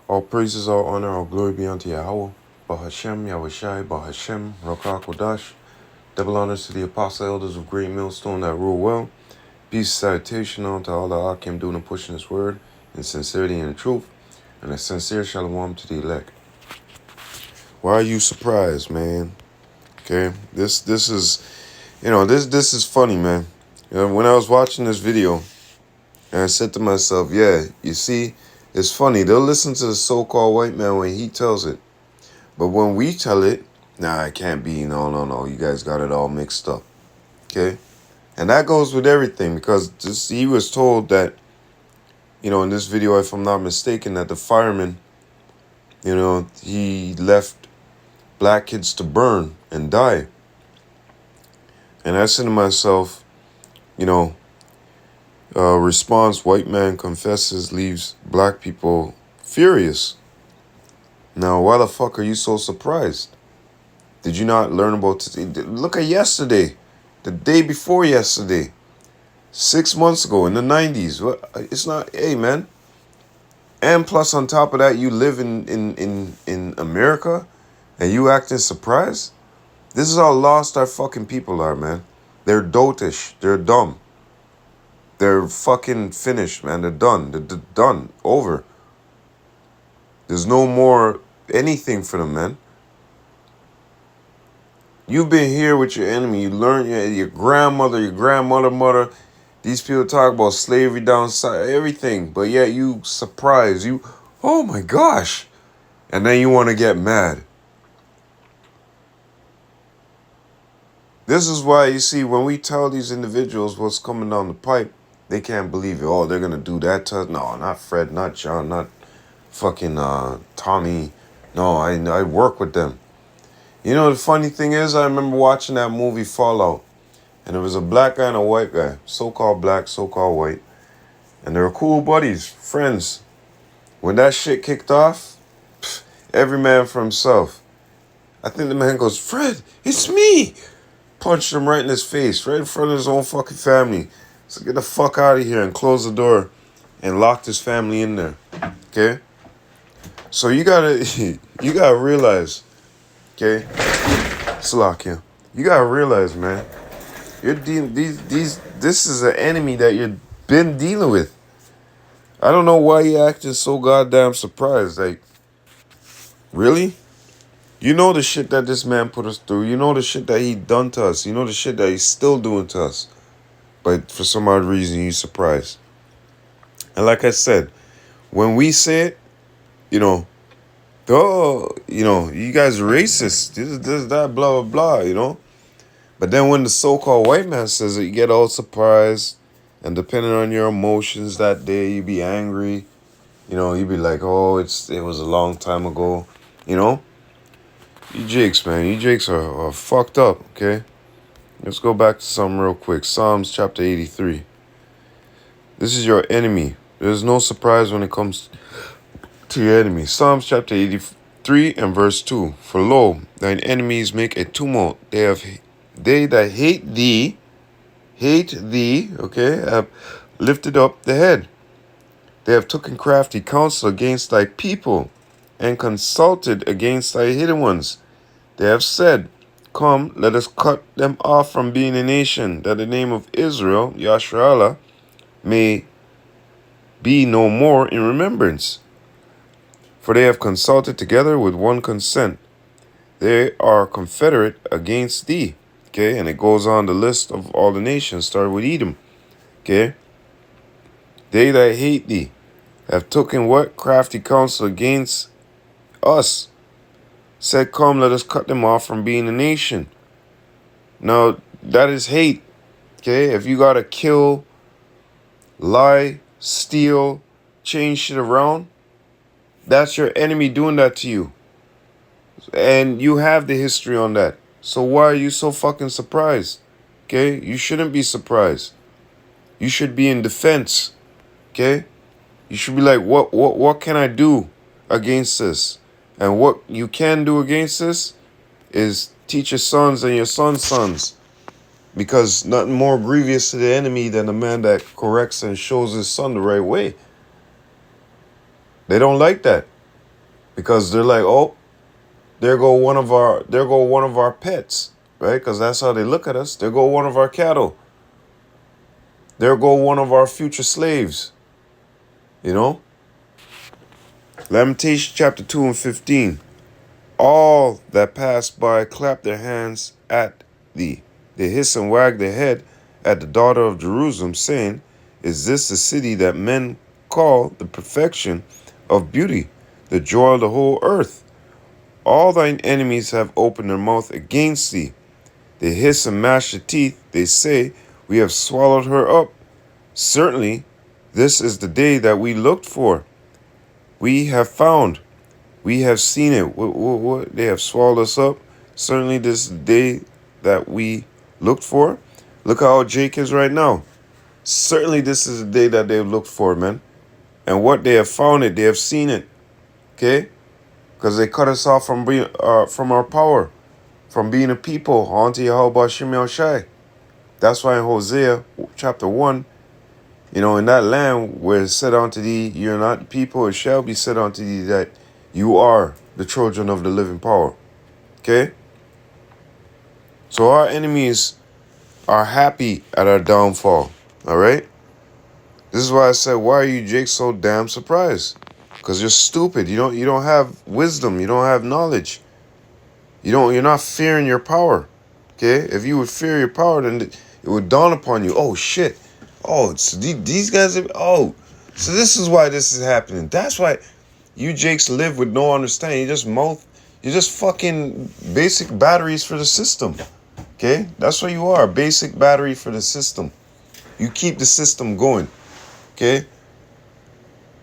All praises, all honor, all glory be unto Yahweh. Bahashem, Yahushai, Bahashem, Rakah Kodash. Double honors to the apostle elders of Great Millstone that rule well. Peace, salutation unto all the Akim doing and pushing his word in sincerity and truth. And a sincere shalom to the elect. Why are you surprised, man? Okay, this is, this is funny, man. When I was watching this video, and I said to myself, yeah, you see, it's funny. They'll listen to the so-called white man when he tells it. But when we tell it, nah, it can't be. No. You guys got it all mixed up. Okay? And that goes with everything because he was told that, in this video, if I'm not mistaken, that the fireman, he left black kids to burn and die. And I said to myself, response, white man confesses, leaves black people furious. Now, why the fuck are you so surprised? Did you not learn about look at yesterday, the day before yesterday, 6 months ago in the 90s. It's not, hey man. And plus on top of that, you live in America and you acting surprised? This is how lost our fucking people are, man. They're dotish. They're dumb. They're fucking finished, man. They're done. They're done. Over. There's no more anything for them, man. You've been here with your enemy. You learned your grandmother, mother. These people talk about slavery down south, everything. But yet you surprised. Oh my gosh. And then you want to get mad. This is why, you see, when we tell these individuals what's coming down the pipe, they can't believe it. Oh, they're going to do that to us? No, not Fred, not John, not fucking Tommy. No, I work with them. The funny thing is, I remember watching that movie Fallout. And there was a black guy and a white guy. So-called black, so-called white. And they were cool buddies, friends. When that shit kicked off, every man for himself. I think the man goes, Fred, it's me. Punched him right in his face, right in front of his own fucking family. So get the fuck out of here and close the door and locked his family in there. Okay? So you gotta realize, okay? Salakia. You gotta realize, man, you're dealing this is an enemy that you've been dealing with. I don't know why you acting so goddamn surprised. Like, really? You know the shit that this man put us through. You know the shit that he done to us. You know the shit that he's still doing to us. But for some odd reason, you're surprised. And like I said, when we say it, you guys are racist. This, that, blah, blah, blah, But then when the so-called white man says it, you get all surprised. And depending on your emotions that day, you be angry. You be like, oh, it was a long time ago. You jakes, man. You jakes are fucked up, okay? Let's go back to something real quick. Psalms chapter 83. This is your enemy. There's no surprise when it comes to your enemy. Psalms chapter 83 and verse 2. For lo, thine enemies make a tumult. They that hate thee, okay, have lifted up the head. They have taken crafty counsel against thy people, and consulted against thy hidden ones. They have said, come, let us cut them off from being a nation, that the name of Israel, Yasharallah, may be no more in remembrance. For they have consulted together with one consent. They are confederate against thee. Okay, and it goes on the list of all the nations, started with Edom. Okay, they that hate thee have taken what? Crafty counsel against us. Said, come, let us cut them off from being a nation. Now, that is hate. Okay, if you gotta kill, lie, steal, change shit around, that's your enemy doing that to you. And you have the history on that. So why are you so fucking surprised? Okay, you shouldn't be surprised. You should be in defense. Okay, you should be like, what can I do against this? And what you can do against this is teach your sons and your sons' sons. Because nothing more grievous to the enemy than a man that corrects and shows his son the right way. They don't like that. Because they're like, oh, there go one of our pets, right? Because that's how they look at us. There go one of our cattle. There go one of our future slaves. You know? Lamentation chapter 2 and 15. All that pass by clap their hands at thee. They hiss and wag their head at the daughter of Jerusalem, saying, is this the city that men call the perfection of beauty, the joy of the whole earth? All thine enemies have opened their mouth against thee. They hiss and gnash their teeth. They say, we have swallowed her up. Certainly, this is the day that we looked for. We have found. We have seen it. What? They have swallowed us up. Certainly, this is the day that we looked for. Look how Jake is right now. Certainly, this is the day that they've looked for, man. And what they have found it, they have seen it. Okay? Because they cut us off from being, from our power, from being a people, onto Yahweh Shem Shai. That's why in Hosea chapter 1, you know, in that land where it's said unto thee, you're not people, it shall be said unto thee that you are the children of the living power. Okay? So our enemies are happy at our downfall. All right? This is why I said, why are you, Jake, so damn surprised? Because you're stupid. You don't have wisdom. You don't have knowledge. You're not fearing your power. Okay? If you would fear your power, then it would dawn upon you. Oh shit. Oh, so these guys are, oh, so this is why this is happening. That's why you Jakes live with no understanding. You're just fucking basic batteries for the system. Okay? That's what you are. Basic battery for the system. You keep the system going. Okay?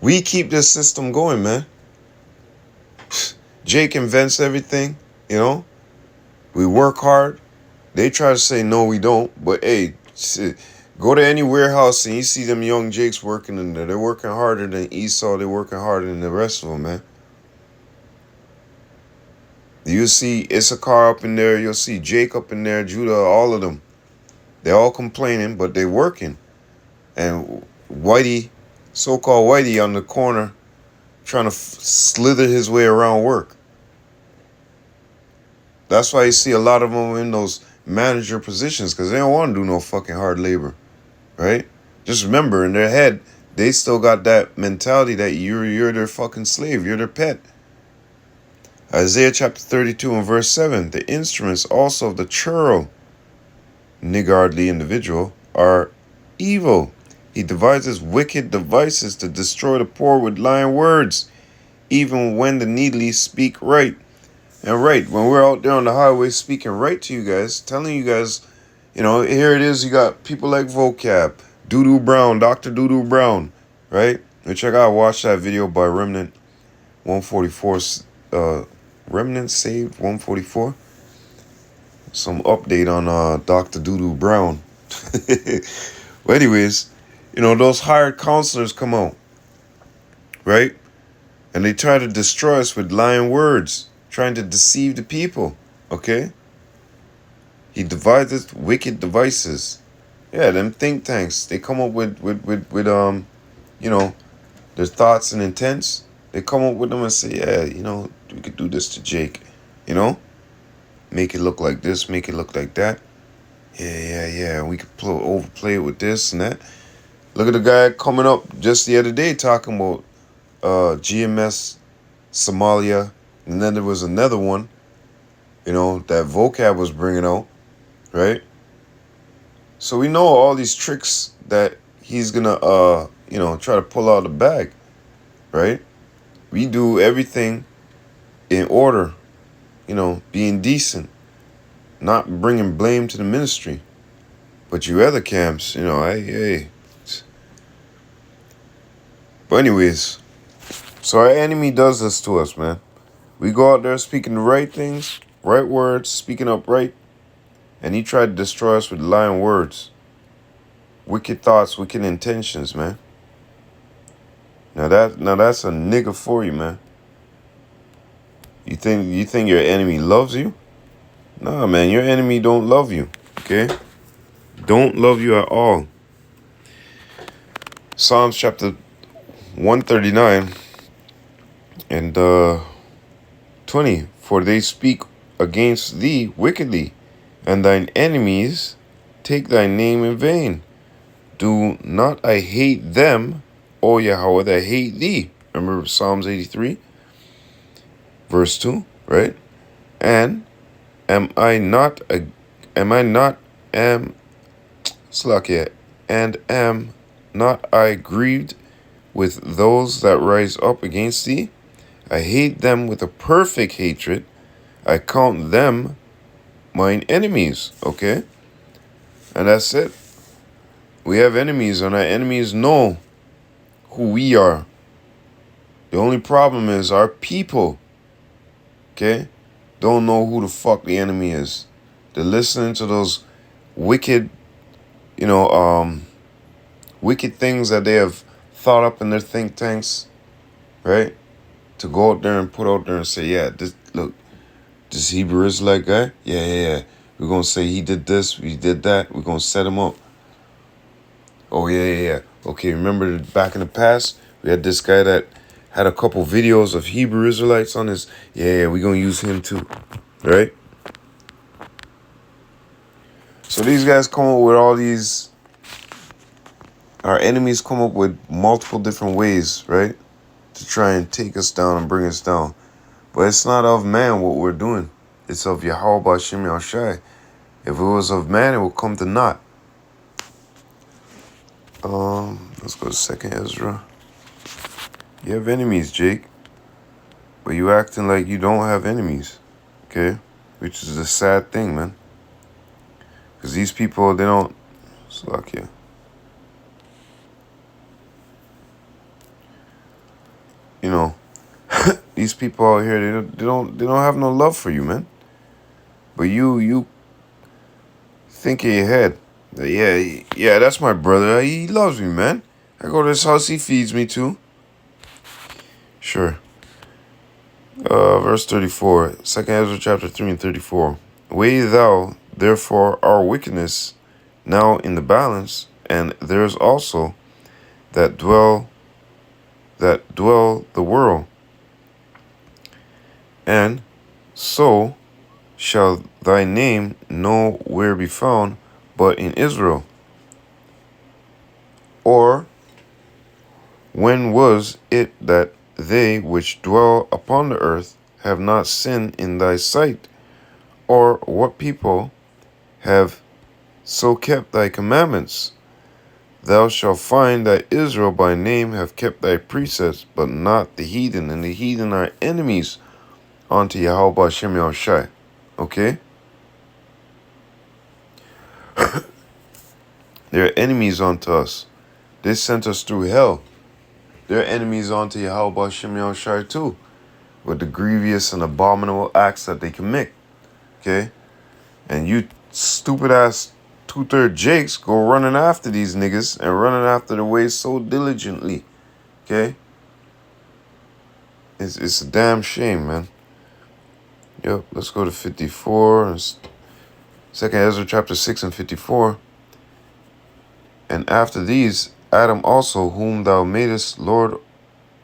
We keep this system going, man. Jake invents everything, you know? We work hard. They try to say, no, we don't. But, hey, go to any warehouse and you see them young Jakes working in there. They're working harder than Esau. They're working harder than the rest of them, man. You see Issachar up in there. You'll see Jake up in there, Judah, all of them. They're all complaining, but they're working. And Whitey, so-called Whitey on the corner, trying to slither his way around work. That's why you see a lot of them in those manager positions, because they don't want to do no fucking hard labor, right? Just remember, in their head, they still got that mentality that you're their fucking slave, you're their pet. Isaiah chapter 32 and verse 7, the instruments also of the churl, niggardly individual, are evil. He devises wicked devices to destroy the poor with lying words, even when the needly speak right. And right, when we're out there on the highway speaking right to you guys, telling you guys, you know, here it is, you got people like Vocab, Doodoo Brown, Dr. Doodoo Brown, right? Which I gotta watch that video by Remnant 144, Remnant Saved 144. Some update on Dr. Doodoo Brown. Well, anyways, you know, those hired counselors come out, right? And they try to destroy us with lying words, trying to deceive the people, okay? He devises wicked devices. Yeah, them think tanks, they come up with you know, their thoughts and intents. They come up with them and say, yeah, you know, we could do this to Jake, you know? Make it look like this, make it look like that. Yeah. We could overplay it with this and that. Look at the guy coming up just the other day talking about GMS Somalia. And then there was another one, you know, that Vocab was bringing out, right? So we know all these tricks that he's going to, you know, try to pull out of the bag, right? We do everything in order, you know, being decent, not bringing blame to the ministry. But you other camps, you know, hey. But anyways, so our enemy does this to us, man. We go out there speaking the right things, right words, speaking up right, and he tried to destroy us with lying words, wicked thoughts, wicked intentions, man. Now that's a nigga for you, man. You think your enemy loves you? Nah, man, your enemy don't love you, okay? Don't love you at all. Psalms chapter 139 and 20. For they speak against thee wickedly, and thine enemies take thy name in vain. Do not I hate them, O Yahweh, that hate thee? Remember Psalms 83, verse 2, right? And am I not Slakia, and am not I grieved with those that rise up against thee? I hate them with a perfect hatred. I count them mine enemies. Okay? And that's it. We have enemies, and our enemies know who we are. The only problem is our people, okay, don't know who the fuck the enemy is. They're listening to those wicked, wicked things that they have thought up in their think tanks, right? To go out there and put out there and say, yeah, this Hebrew Israelite guy, yeah. We're going to say he did this, we did that. We're going to set him up. Oh, yeah. Okay, remember back in the past, we had this guy that had a couple videos of Hebrew Israelites on his. Yeah, we're going to use him too, right? So these guys come up with all these. Our enemies come up with multiple different ways, right? To try and take us down and bring us down. But it's not of man what we're doing. It's of Yahweh B'Shem Yahushai. If it was of man, it would come to naught. Let's go to 2nd Ezra. You have enemies, Jake. But you acting like you don't have enemies. Okay? Which is a sad thing, man. Because these people, they don't. Slakia. These people out here, they don't have no love for you, man. But you think in your head, yeah, that's my brother. He loves me, man. I go to his house, he feeds me too. Sure. Verse 34, 2nd Ezra chapter 3 and 34. Weigh thou therefore our wickedness now in the balance, and there's also that dwell the world. And so shall thy name nowhere be found but in Israel. Or when was it that they which dwell upon the earth have not sinned in thy sight? Or what people have so kept thy commandments? Thou shalt find that Israel by name have kept thy precepts, but not the heathen, and the heathen are enemies unto Yahweh B'Shem Yahushai. Okay? They're enemies unto us. They sent us through hell. They're enemies unto Yahweh B'Shem Yahushai too, with the grievous and abominable acts that they commit. Okay? And you stupid ass 2/3 Jakes go running after these niggas and running after the ways so diligently. Okay? It's a damn shame, man. Yep, let's go to 54. 2nd Ezra chapter 6 and 54. And after these, Adam also, whom thou madest Lord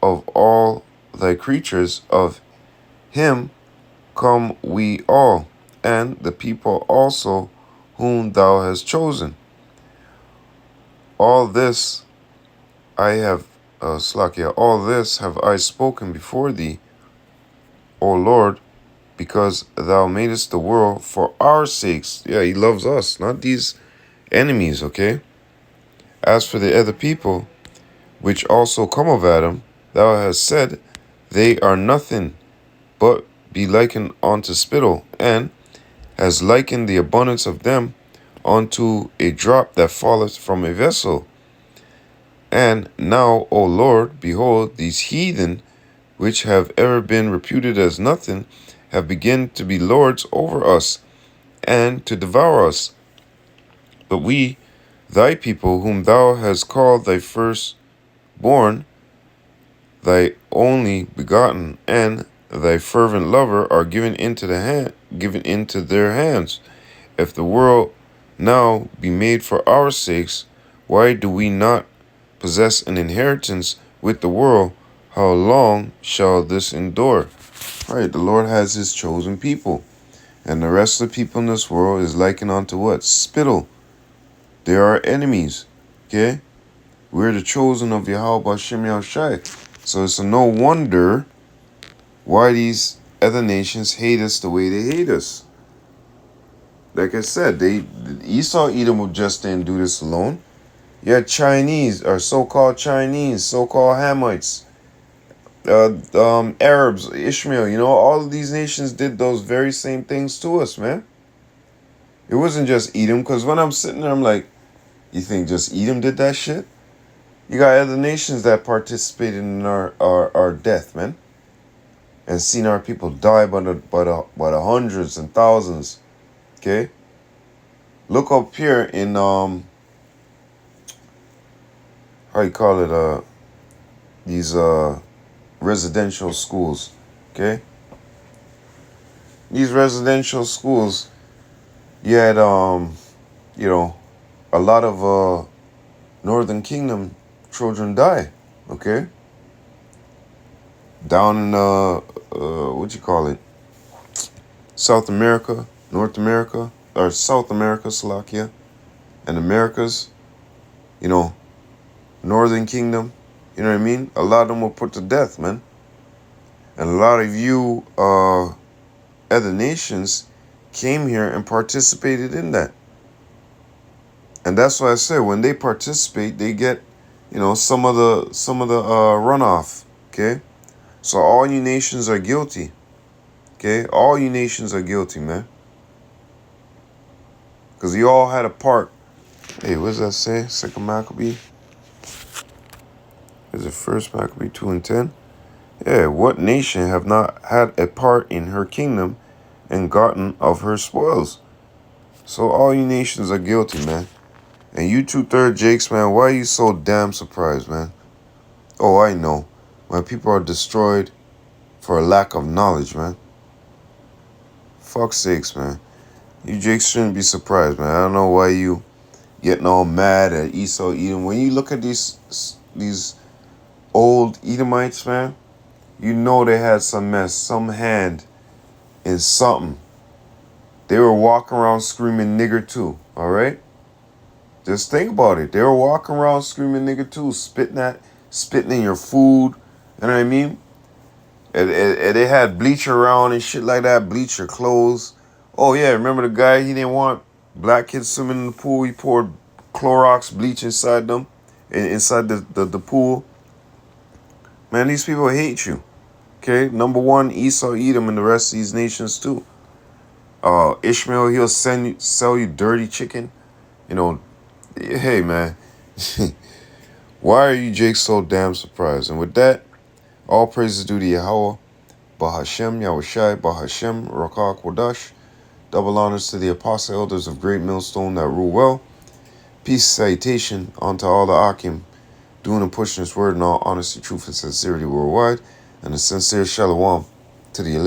of all thy creatures, of him come we all, and the people also whom thou hast chosen. All this I have, all this have I spoken before thee, O Lord, because thou madest the world for our sakes. Yeah, he loves us, not these enemies, okay? As for the other people, which also come of Adam, thou hast said, they are nothing, but be likened unto spittle, and has likened the abundance of them unto a drop that falleth from a vessel. And now, O Lord, behold, these heathen, which have ever been reputed as nothing, have begun to be lords over us, and to devour us. But we, thy people, whom thou hast called thy firstborn, thy only begotten, and thy fervent lover, are given into their hands. If the world now be made for our sakes, why do we not possess an inheritance with the world? How long shall this endure? Right, the Lord has his chosen people. And the rest of the people in this world is likened unto what? Spittle. They are enemies. Okay? We're the chosen of Yahweh Hashem Yahushai. So it's no wonder why these other nations hate us the way they hate us. Like I said, Esau Edom just didn't do this alone. You had Chinese, or so-called Chinese, so-called Hamites, Arabs, Ishmael, all of these nations did those very same things to us, man. It wasn't just Edom, because when I'm sitting there, I'm like, you think just Edom did that shit? You got other nations that participated in our death, man. And seen our people die by the hundreds and thousands. Okay? Look up here in how you call it, these residential schools. Okay? These residential schools, you had a lot of Northern Kingdom children die. Okay? Down in South America, North America, or South America, Slovakia, and Americas, Northern Kingdom, you know what I mean? A lot of them were put to death, man. And a lot of you other nations came here and participated in that. And that's why I said when they participate, they get, some of the runoff. Okay? So all you nations are guilty. Okay? All you nations are guilty, man. Because you all had a part. Hey, what does that say? Second Maccabee? Is it First Maccabee 2:10? Yeah, what nation have not had a part in her kingdom and gotten of her spoils? So all you nations are guilty, man. And you 2/3 Jakes, man, why are you so damn surprised, man? Oh, I know. My people are destroyed for a lack of knowledge, man. Fuck's sakes, man. You Jakes shouldn't be surprised, man. I don't know why you getting all mad at Esau Edom. When you look at these old Edomites, man, you know they had some mess, some hand in something. They were walking around screaming nigger too, all right? Just think about it. They were walking around screaming nigger too, spitting in your food, you know what I mean? And they had bleach around and shit like that, bleach your clothes. Oh yeah, remember the guy, he didn't want black kids swimming in the pool, he poured Clorox bleach inside them, inside the pool. Man, these people hate you. Okay, number one, Esau Edom and the rest of these nations too. Ishmael, he'll sell you dirty chicken. Hey man, why are you Jake so damn surprised? And with that, all praises due to Yahweh, Bahashem, Yahushai, Bahashem, Rakah Kodash. Double honors to the apostle elders of Great Millstone that rule well. Peace, salutation unto all the Akim, doing and pushing this word in all honesty, truth, and sincerity worldwide. And a sincere shalom to the elect.